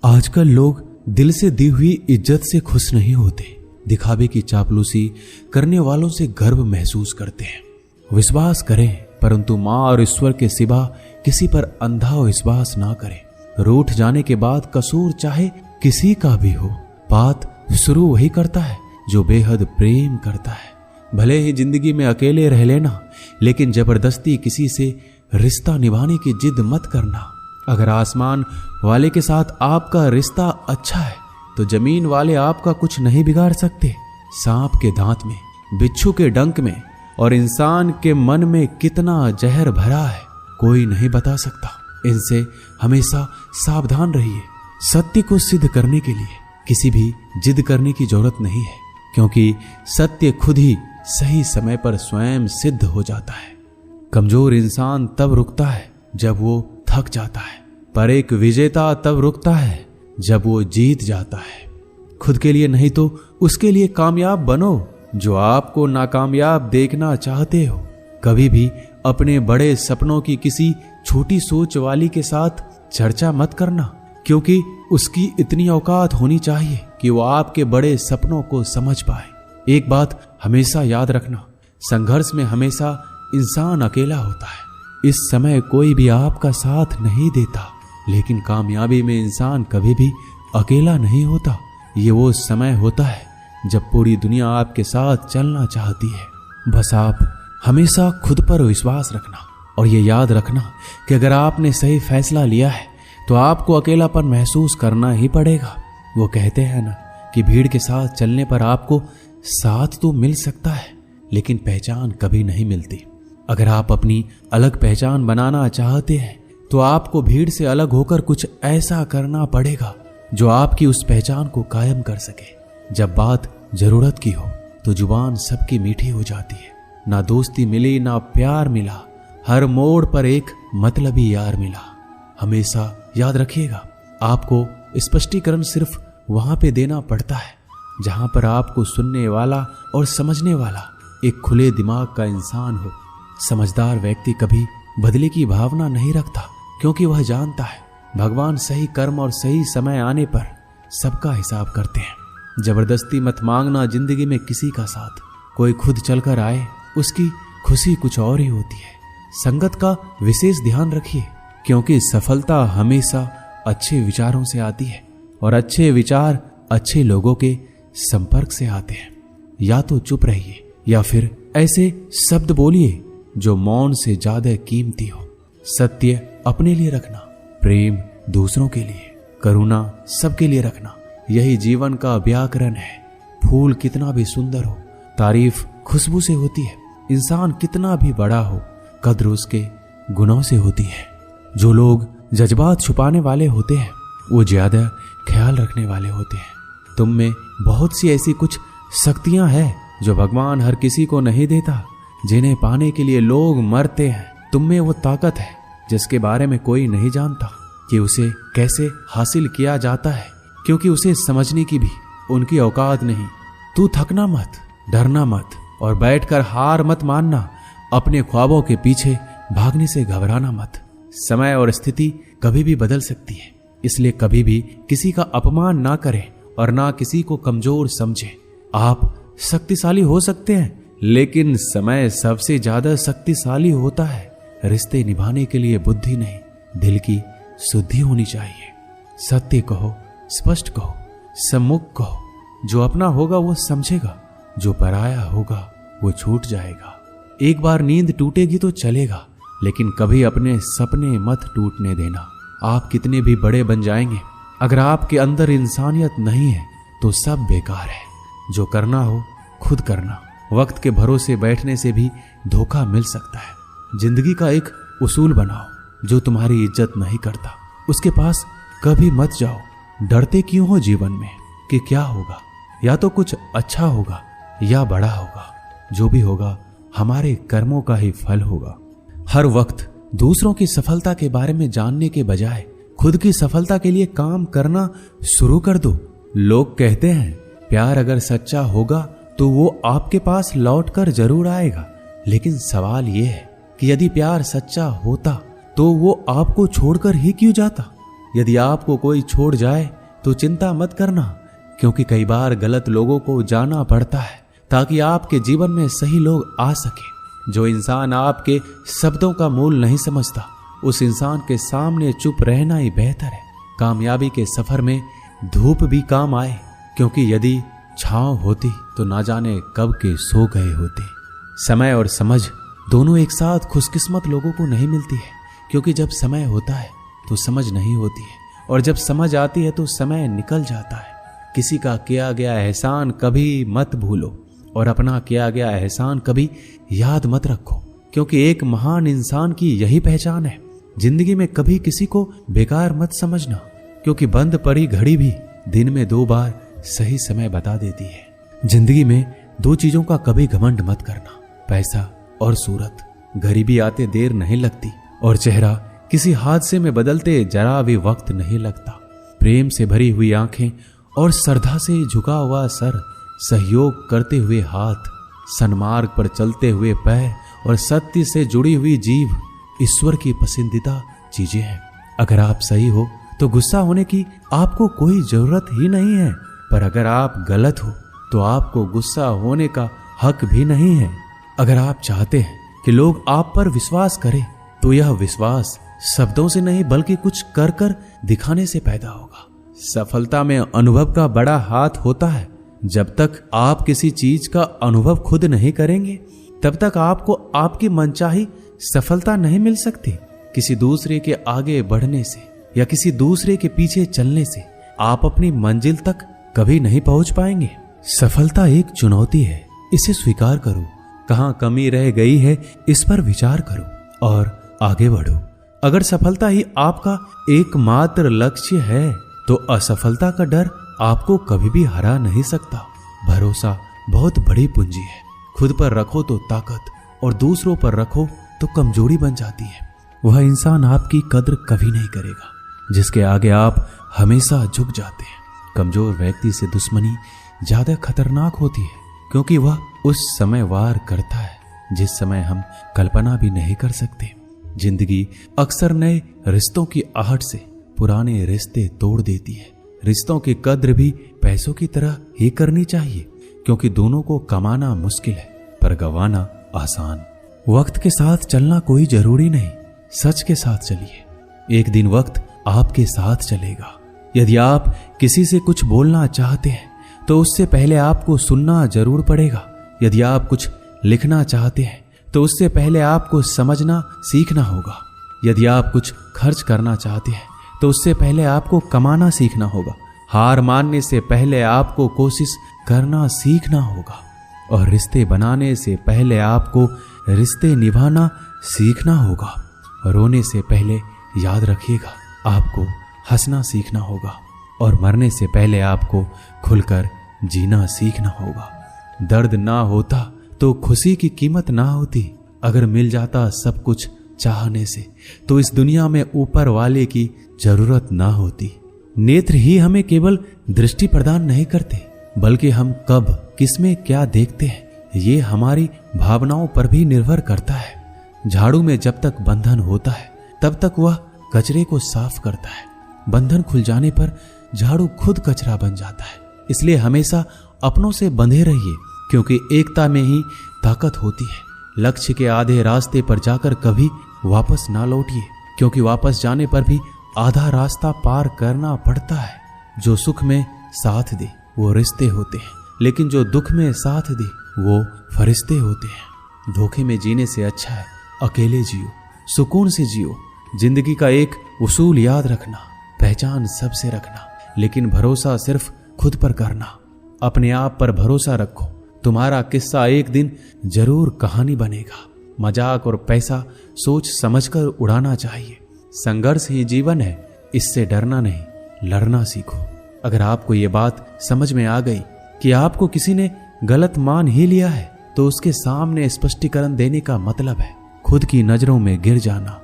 आजकल लोग दिल से दी हुई इज्जत से खुश नहीं होते, दिखावे की चापलूसी करने वालों से गर्व महसूस करते हैं। विश्वास करें, परंतु मां और ईश्वर के सिवा किसी पर अंधा विश्वास ना करें। रूठ जाने के बाद कसूर चाहे किसी का भी हो, बात शुरू वही करता है जो बेहद प्रेम करता है। भले ही जिंदगी में अकेले रह लेना, लेकिन जबरदस्ती किसी से रिश्ता निभाने की जिद मत करना। अगर आसमान वाले के साथ आपका रिश्ता अच्छा है तो जमीन वाले आपका कुछ नहीं बिगाड़ सकते। सांप के दांत में, बिच्छू के डंक में और इंसान के मन में कितना जहर भरा है कोई नहीं बता सकता। इनसे हमेशा सावधान रहिए। सत्य को सिद्ध करने के लिए किसी भी जिद करने की जरूरत नहीं है, क्योंकि सत्य खुद ही सही समय पर स्वयं सिद्ध हो जाता है। कमजोर इंसान तब रुकता है जब वो थक जाता है, पर एक विजेता तब रुकता है जब वो जीत जाता है। खुद के लिए नहीं तो उसके लिए कामयाब बनो जो आपको नाकामयाब देखना चाहते हो। कभी भी अपने बड़े सपनों की किसी छोटी सोच वाली के साथ चर्चा मत करना, क्योंकि उसकी इतनी औकात होनी चाहिए कि वो आपके बड़े सपनों को समझ पाए। एक बात हमेशा याद रखना, संघर्ष में हमेशा इंसान अकेला होता है। इस समय कोई भी आपका साथ नहीं देता, लेकिन कामयाबी में इंसान कभी भी अकेला नहीं होता। ये वो समय होता है जब पूरी दुनिया आपके साथ चलना चाहती है। बस आप हमेशा खुद पर विश्वास रखना और ये याद रखना कि अगर आपने सही फैसला लिया है तो आपको अकेलापन महसूस करना ही पड़ेगा। वो कहते हैं ना कि भीड़ के साथ चलने पर आपको साथ तो मिल सकता है, लेकिन पहचान कभी नहीं मिलती। अगर आप अपनी अलग पहचान बनाना चाहते हैं तो आपको भीड़ से अलग होकर कुछ ऐसा करना पड़ेगा जो आपकी उस पहचान को कायम कर सके। जब बात जरूरत की हो तो जुबान सबकी मीठी हो जाती है। ना दोस्ती मिली ना प्यार मिला, हर मोड़ पर एक मतलबी यार मिला। हमेशा याद रखिएगा, आपको स्पष्टीकरण सिर्फ वहां पे देना पड़ता है जहां पर आपको सुनने वाला और समझने वाला एक खुले दिमाग का इंसान हो। समझदार व्यक्ति कभी बदले की भावना नहीं रखता, क्योंकि वह जानता है भगवान सही कर्म और सही समय आने पर सबका हिसाब करते हैं। जबरदस्ती मत मांगना जिंदगी में किसी का साथ। कोई खुद चलकर आए उसकी खुशी कुछ और ही होती है। संगत का विशेष ध्यान रखिए, क्योंकि सफलता हमेशा अच्छे विचारों से आती है और अच्छे विचार अच्छे लोगों के संपर्क से आते हैं। या तो चुप रहिए या फिर ऐसे शब्द बोलिए जो मौन से ज्यादा कीमती हो। सत्य अपने लिए रखना, प्रेम दूसरों के लिए, करुणा सबके लिए रखना, यही जीवन का व्याकरण है। फूल कितना भी सुंदर हो, तारीफ खुशबू से होती है। इंसान कितना भी बड़ा हो, कद्र उसके गुणों से होती है। जो लोग जज्बात छुपाने वाले होते हैं वो ज्यादा ख्याल रखने वाले होते हैं। तुम में बहुत सी ऐसी कुछ शक्तियां हैं जो भगवान हर किसी को नहीं देता, जिन्हें पाने के लिए लोग मरते हैं। तुम में वो ताकत है जिसके बारे में कोई नहीं जानता कि उसे कैसे हासिल किया जाता है, क्योंकि उसे समझने की भी उनकी औकात नहीं। तू थकना मत, डरना मत और बैठकर हार मत मानना। अपने ख्वाबों के पीछे भागने से घबराना मत। समय और स्थिति कभी भी बदल सकती है, इसलिए कभी भी किसी का अपमान ना करें और ना किसी को कमजोर समझें। आप शक्तिशाली हो सकते हैं, लेकिन समय सबसे ज्यादा शक्तिशाली होता है। रिश्ते निभाने के लिए बुद्धि नहीं, दिल की शुद्धि होनी चाहिए। सत्य कहो, स्पष्ट कहो, सम्मुख कहो। जो अपना होगा वो समझेगा, जो पराया होगा वो छूट जाएगा। एक बार नींद टूटेगी तो चलेगा, लेकिन कभी अपने सपने मत टूटने देना। आप कितने भी बड़े बन जाएंगे, अगर आपके अंदर इंसानियत नहीं है तो सब बेकार है। जो करना हो खुद करना। वक्त के भरोसे बैठने से भी धोखा मिल सकता है। जिंदगी का एक उसूल बनाओ, जो तुम्हारी इज्जत नहीं करता उसके पास कभी मत जाओ। डरते क्यों हो जीवन में कि क्या होगा? या तो कुछ अच्छा होगा या बड़ा होगा। जो भी होगा हमारे कर्मों का ही फल होगा। हर वक्त दूसरों की सफलता के बारे में जानने के बजाय खुद की सफलता के लिए काम करना शुरू कर दो। लोग कहते हैं प्यार अगर सच्चा होगा तो वो आपके पास लौट कर जरूर आएगा, लेकिन सवाल यह है कि यदि प्यार सच्चा होता तो वो आपको छोड़कर ही क्यों जाता? यदि आपको कोई छोड़ जाए तो चिंता मत करना, क्योंकि कई बार गलत लोगों को जाना पड़ता है ताकि आपके जीवन में सही लोग आ सके। जो इंसान आपके शब्दों का मूल नहीं समझता, उस इंसान के सामने चुप रहना ही बेहतर है। कामयाबी के सफर में धूप भी काम आए, क्योंकि यदि छांव होती तो ना जाने कब के सो गए होते। समय और समझ दोनों एक साथ खुशकिस्मत लोगों को नहीं मिलती है, क्योंकि जब समय होता है तो समझ नहीं होती है, और जब समझ आती है तो समय निकल जाता है। किसी का किया गया एहसान कभी मत भूलो, और अपना किया गया एहसान कभी याद मत रखो, क्योंकि एक महान इंसान की यही पहचान है। जिंदगी में कभी किसी को बेकार मत समझना, क्योंकि बंद पड़ी घड़ी भी दिन में 2 बार सही समय बता देती है। जिंदगी में 2 चीजों का कभी घमंड मत करना, पैसा और सूरत। गरीबी आते देर नहीं लगती, और चेहरा किसी हादसे में बदलते जरा भी वक्त नहीं लगता। प्रेम से भरी हुई आंखें और श्रद्धा से झुका हुआ सर, सहयोग करते हुए हाथ, सन्मार्ग पर चलते हुए पैर और सत्य से जुड़ी हुई जीभ ईश्वर की पसंदीदा चीजें हैं। अगर आप सही हो तो गुस्सा होने की आपको कोई जरूरत ही नहीं है, पर अगर आप गलत हो तो आपको गुस्सा होने का हक भी नहीं है। अगर आप चाहते हैं कि लोग आप पर विश्वास करें, तो यह विश्वास शब्दों से नहीं बल्कि कुछ कर कर दिखाने से पैदा होगा। सफलता में अनुभव का बड़ा हाथ होता है। जब तक आप किसी चीज का अनुभव खुद नहीं करेंगे, तब तक आपको आपकी मनचाही सफलता नहीं मिल सकती। किसी दूसरे के आगे बढ़ने से या किसी दूसरे के पीछे चलने से आप अपनी मंजिल तक कभी नहीं पहुंच पाएंगे। सफलता एक चुनौती है, इसे स्वीकार करो। कहां कमी रह गई है, इस पर विचार करो और आगे बढ़ो। अगर सफलता ही आपका एकमात्र लक्ष्य है, तो असफलता का डर आपको कभी भी हरा नहीं सकता। भरोसा बहुत बड़ी पूंजी है। खुद पर रखो तो ताकत, और दूसरों पर रखो तो कमजोरी बन जाती है। वह इंसान आपकी कद्र कभी नहीं करेगा जिसके आगे आप हमेशा झुक जाते हैं। कमजोर व्यक्ति से दुश्मनी ज्यादा खतरनाक होती है, क्योंकि वह उस समय वार करता है जिस समय हम कल्पना भी नहीं कर सकते। जिंदगी अक्सर नए रिश्तों की आहट से पुराने रिश्ते तोड़ देती है। रिश्तों की कद्र भी पैसों की तरह ही करनी चाहिए, क्योंकि दोनों को कमाना मुश्किल है पर गंवाना आसान। वक्त के साथ चलना कोई जरूरी नहीं, सच के साथ चलिए। एक दिन वक्त आपके साथ चलेगा। यदि आप किसी से कुछ बोलना चाहते हैं तो उससे पहले आपको सुनना जरूर पड़ेगा। यदि आप कुछ लिखना चाहते हैं तो उससे पहले आपको समझना सीखना होगा। यदि आप कुछ खर्च करना चाहते हैं तो उससे पहले आपको कमाना सीखना होगा। हार मानने से पहले आपको कोशिश करना सीखना होगा, और रिश्ते बनाने से पहले आपको रिश्ते निभाना सीखना होगा। रोने से पहले याद रखिएगा, आपको हंसना सीखना होगा, और मरने से पहले आपको खुलकर जीना सीखना होगा। दर्द ना होता तो खुशी की कीमत ना होती। अगर मिल जाता सब कुछ चाहने से, तो इस दुनिया में ऊपर वाले की जरूरत ना होती। नेत्र ही हमें केवल दृष्टि प्रदान नहीं करते, बल्कि हम कब किसमें क्या देखते हैं ये हमारी भावनाओं पर भी निर्भर करता है। झाड़ू में जब तक बंधन होता है तब तक वह कचरे को साफ करता है। बंधन खुल जाने पर झाड़ू खुद कचरा बन जाता है। इसलिए हमेशा अपनों से बंधे रहिए, क्योंकि एकता में ही ताकत होती है। लक्ष्य के आधे रास्ते पर जाकर कभी वापस ना लौटिए, क्योंकि वापस जाने पर भी आधा रास्ता पार करना पड़ता है। जो सुख में साथ दे वो रिश्ते होते हैं, लेकिन जो दुख में साथ दे वो फरिश्ते होते हैं। धोखे में जीने से अच्छा है अकेले जियो, सुकून से जियो। जिंदगी का एक उसूल याद रखना, पहचान सबसे रखना, लेकिन भरोसा सिर्फ खुद पर करना। अपने आप पर भरोसा रखो, तुम्हारा किस्सा एक दिन जरूर कहानी बनेगा। मजाक और पैसा सोच समझकर उड़ाना चाहिए। संघर्ष ही जीवन है, इससे डरना नहीं लड़ना सीखो। अगर आपको ये बात समझ में आ गई कि आपको किसी ने गलत मान ही लिया है, तो उसके सामने स्पष्टीकरण देने का मतलब है खुद की नजरों में गिर जाना,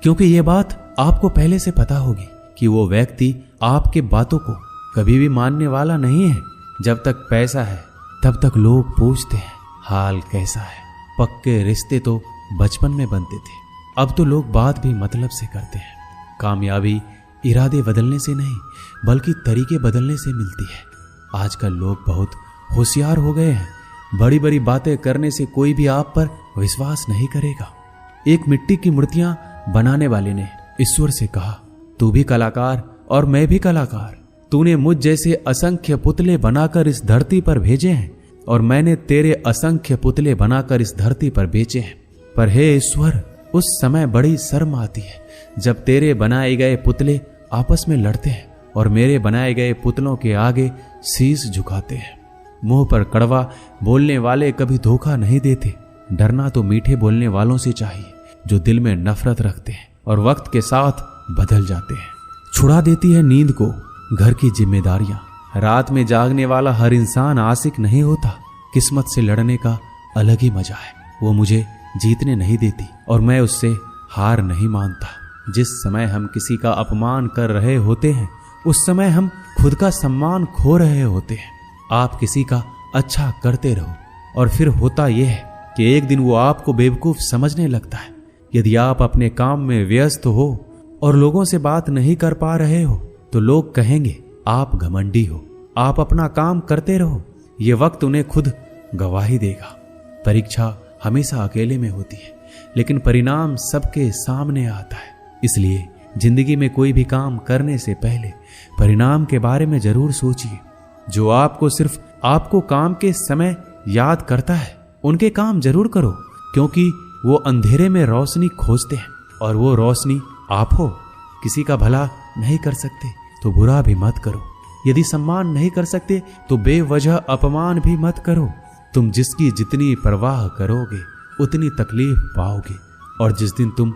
क्योंकि ये बात आपको पहले से पता होगी कि वो व्यक्ति आपके बातों को कभी भी मानने वाला नहीं है। जब तक पैसा है तब तक लोग पूछते हैं हाल कैसा है। पक्के रिश्ते तो बचपन में बनते थे, अब तो लोग बात भी मतलब से करते हैं। कामयाबी इरादे बदलने से नहीं बल्कि तरीके बदलने से मिलती है। आजकल लोग बहुत होशियार हो गए हैं। बड़ी बड़ी बातें करने से कोई भी आप पर विश्वास नहीं करेगा। एक मिट्टी की मूर्तियां बनाने वाले ने ईश्वर से कहा, तू भी कलाकार और मैं भी कलाकार। तूने मुझ जैसे असंख्य पुतले बनाकर इस धरती पर भेजे हैं और मैंने तेरे असंख्य पुतले बनाकर इस धरती पर बेचे हैं। पर हे ईश्वर, उस समय बड़ी शर्म आती है जब तेरे बनाए गए पुतले आपस में लड़ते हैं और मेरे बनाए गए पुतलों के आगे शीश झुकाते हैं। मुंह पर कड़वा बोलने वाले कभी धोखा नहीं देते। डरना तो मीठे बोलने वालों से चाहिए जो दिल में नफरत रखते हैं और वक्त के साथ बदल जाते हैं। छुड़ा देती है नींद को घर की जिम्मेदारियां। रात में जागने वाला हर इंसान आशिक नहीं होता। किस्मत से लड़ने का अलग ही मजा है। वो मुझे जीतने नहीं देती और मैं उससे हार नहीं मानता। जिस समय हम किसी का अपमान कर रहे होते हैं उस समय हम खुद का सम्मान खो रहे होते हैं। आप किसी का अच्छा करते रहो और फिर होता यह है कि एक दिन वो आपको बेवकूफ समझने लगता है। यदि आप अपने काम में व्यस्त हो और लोगों से बात नहीं कर पा रहे हो तो लोग कहेंगे आप घमंडी हो। आप अपना काम करते रहो, ये वक्त उन्हें खुद गवाही देगा। परीक्षा हमेशा अकेले में होती है लेकिन परिणाम सबके सामने आता है। इसलिए जिंदगी में कोई भी काम करने से पहले परिणाम के बारे में जरूर सोचिए। जो आपको सिर्फ आपको काम के समय याद करता है उनके काम जरूर करो, क्योंकि वो अंधेरे में रोशनी खोजते हैं और वो रोशनी आप हो। किसी का भला नहीं कर सकते तो बुरा भी मत करो। यदि सम्मान नहीं कर सकते तो बेवजह अपमान भी मत करो। तुम जिसकी जितनी परवाह करोगे उतनी तकलीफ पाओगे और जिस दिन तुम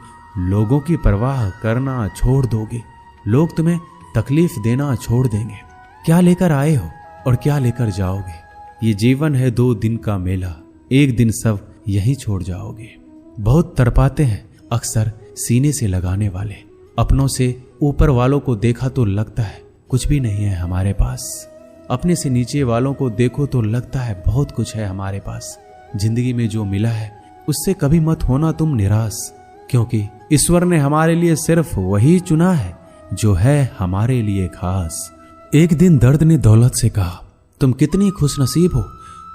लोगों की परवाह करना छोड़ दोगे लोग तुम्हें तकलीफ देना छोड़ देंगे। क्या लेकर आए हो और क्या लेकर जाओगे? ये जीवन है 2 दिन का मेला, एक दिन सब यहीं छोड़ जाओगे। बहुत तड़पाते हैं अक्सर सीने से लगाने वाले। अपनों से ऊपर वालों को देखा तो लगता है कुछ भी नहीं है हमारे पास। अपने से नीचे वालों को देखो तो लगता है बहुत कुछ है हमारे पास। जिंदगी में जो मिला है उससे कभी मत होना तुम निराश, क्योंकि ईश्वर ने हमारे लिए सिर्फ वही चुना है जो है हमारे लिए खास। एक दिन दर्द ने दौलत से कहा, तुम कितनी खुशनसीब हो,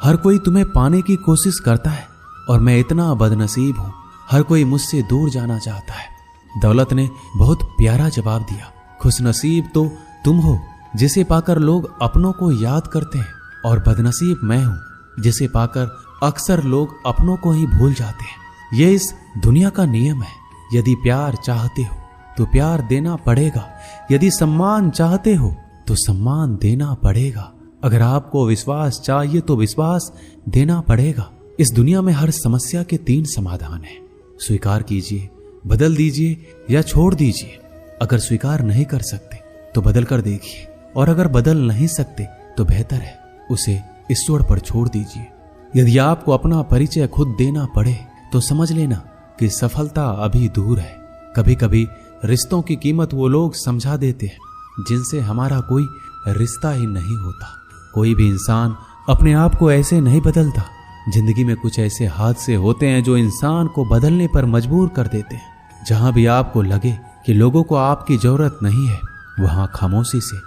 हर कोई तुम्हें पाने की कोशिश करता है और मैं इतना बदनसीब हूं, हर कोई मुझसे दूर जाना चाहता है। दौलत ने बहुत प्यारा जवाब दिया, खुशनसीब तो तुम हो जिसे पाकर लोग अपनों को याद करते हैं और बदनसीब मैं हूं जिसे पाकर अक्सर लोग अपनों को ही भूल जाते हैं। यह इस दुनिया का नियम है। यदि प्यार चाहते हो तो प्यार देना पड़ेगा, यदि सम्मान चाहते हो तो सम्मान देना पड़ेगा। अगर आपको विश्वास चाहिए तो विश्वास देना पड़ेगा। इस दुनिया में हर समस्या के 3 समाधान हैं। स्वीकार कीजिए, बदल दीजिए या छोड़ दीजिए। अगर स्वीकार नहीं कर सकते तो बदल कर देखिए और अगर बदल नहीं सकते तो बेहतर है उसे ईश्वर पर छोड़ दीजिए। यदि आपको अपना परिचय खुद देना पड़े तो समझ लेना कि सफलता अभी दूर है। कभी कभी रिश्तों की कीमत वो लोग समझा देते हैं जिनसे हमारा कोई रिश्ता ही नहीं होता। कोई भी इंसान अपने आप को ऐसे नहीं बदलता। जिंदगी में कुछ ऐसे हादसे होते हैं जो इंसान को बदलने पर मजबूर कर देते हैं। जहां भी आपको लगे कि लोगों को आपकी जरूरत नहीं है वहां खामोशी से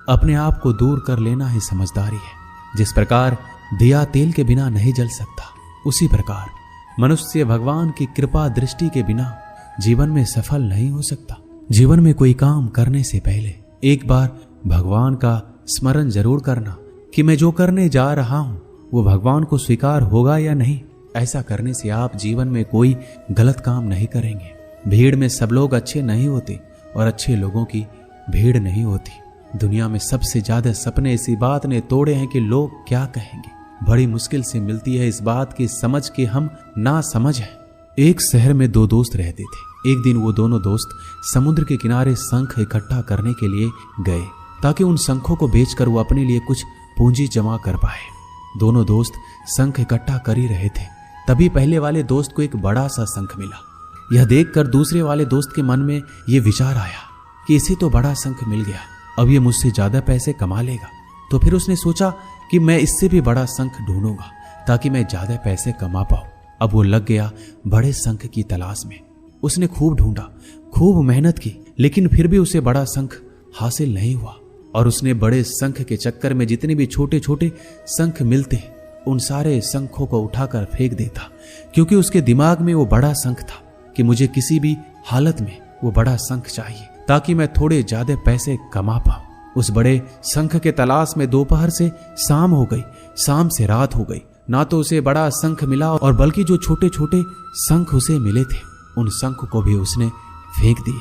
अपने आप को दूर कर लेना ही समझदारी है। जिस प्रकार दिया तेल के बिना नहीं जल सकता, उसी प्रकार मनुष्य भगवान की कृपा दृष्टि के बिना जीवन में सफल नहीं हो सकता। जीवन में कोई काम करने से पहले एक बार भगवान का स्मरण जरूर करना कि मैं जो करने जा रहा हूं वो भगवान को स्वीकार होगा या नहीं। ऐसा करने से आप जीवन में कोई गलत काम नहीं करेंगे। भीड़ में सब लोग अच्छे नहीं होते और अच्छे लोगों की भीड़ नहीं होती। दुनिया में सबसे ज्यादा सपने इसी बात ने तोड़े हैं कि लोग क्या कहेंगे। बड़ी मुश्किल से मिलती है इस बात की समझ कि हम ना समझ हैं। एक शहर में 2 दोस्त रहते थे। एक दिन वो दोनों दोस्त समुद्र के किनारे शंख इकट्ठा करने के लिए गए ताकि उन शंखों को बेचकर वो अपने लिए कुछ पूंजी जमा कर पाए। दोनों दोस्त शंख इकट्ठा कर ही रहे थे, तभी पहले वाले दोस्त को एक बड़ा सा शंख मिला। यह देखकर दूसरे वाले दोस्त के मन में यह विचार आया कि इसे तो बड़ा शंख मिल गया, अब ये मुझसे ज्यादा पैसे कमा लेगा। तो फिर उसने सोचा कि मैं इससे भी बड़ा शंख ढूंढूंगा ताकि मैं ज्यादा पैसे कमा पाऊं। अब वो लग गया बड़े शंख की तलाश में। उसने खूब ढूंढा, खूब मेहनत की, लेकिन फिर भी उसे बड़ा शंख हासिल नहीं हुआ और उसने बड़े शंख के चक्कर में जितने भी छोटे छोटे शंख मिलते उन सारे शंखों को उठाकर फेंक देता, क्योंकि उसके दिमाग में वो बड़ा शंख था कि मुझे किसी भी हालत में वो बड़ा शंख चाहिए ताकि मैं थोड़े ज्यादा पैसे कमा पाऊं। उस बड़े शंख के तलाश में दोपहर से शाम हो गई, शाम से रात हो गई, ना तो उसे बड़ा शंख मिला और बल्कि जो छोटे छोटे शंख उसे मिले थे उन शंख को भी उसने फेंक दिए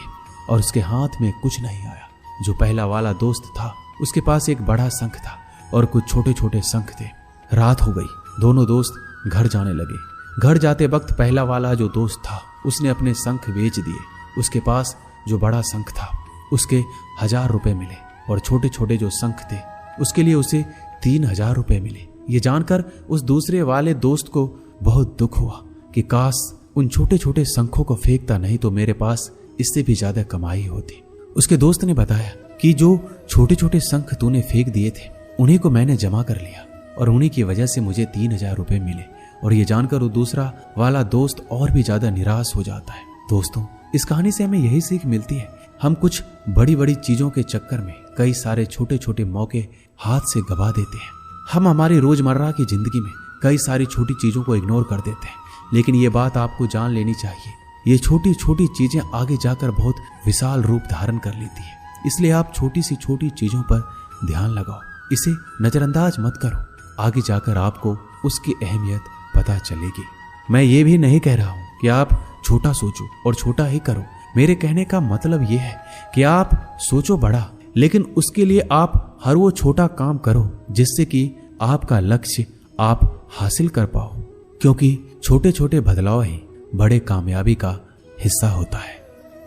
और उसके हाथ में कुछ नहीं आया। जो पहला वाला दोस्त था उसके पास एक बड़ा शंख था और कुछ छोटे छोटे शंख थे। रात हो गई, दोनों दोस्त घर जाने लगे। घर जाते वक्त पहला वाला जो दोस्त था उसने अपने शंख बेच दिए। उसके पास जो बड़ा शंख था उसके 1000 रुपए मिले और छोटे छोटे जो शंख थे उसके लिए उसे 3000 रुपए मिले। ये जानकर उस दूसरे वाले दोस्त को बहुत दुख हुआ कि काश उन छोटे छोटे शंखों को फेंकता, नहीं तो मेरे पास इससे भी ज्यादा कमाई होती। उसके दोस्त ने बताया कि जो छोटे छोटे शंख तूने फेंक दिए थे उन्हीं को मैंने जमा कर लिया और उन्हीं की वजह से मुझे 3000 रुपए मिले। और ये जानकर वो दूसरा वाला दोस्त और भी ज्यादा निराश हो जाता है। दोस्तों, इस कहानी से हमें यही सीख मिलती है, हम कुछ बड़ी बड़ी चीजों के चक्कर में कई सारे छोटे छोटे मौके हाथ से गवा देते हैं। हम हमारी रोजमर्रा की जिंदगी में कई सारी छोटी चीजों को इग्नोर कर देते हैं, लेकिन ये बात आपको जान लेनी चाहिए, ये छोटी छोटी चीजें आगे जाकर बहुत विशाल रूप धारण कर लेती है। इसलिए आप छोटी सी छोटी चीजों पर ध्यान लगाओ, इसे नजरअंदाज मत करो, आगे जाकर आपको उसकी अहमियत पता चलेगी। मैं ये भी नहीं कह रहा हूं कि आप छोटा सोचो और छोटा ही करो। मेरे कहने का मतलब यह है कि आप सोचो बड़ा, लेकिन उसके लिए आप हर वो छोटा काम करो जिससे कि आपका लक्ष्य आप हासिल कर पाओ, क्योंकि छोटे छोटे बदलाव ही बड़े कामयाबी का हिस्सा होता है।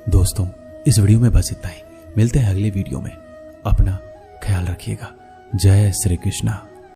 दोस्तों, इस वीडियो में बस इतना ही। मिलते हैं अगले वीडियो में। अपना ख्याल रखिएगा। जय श्री कृष्णा।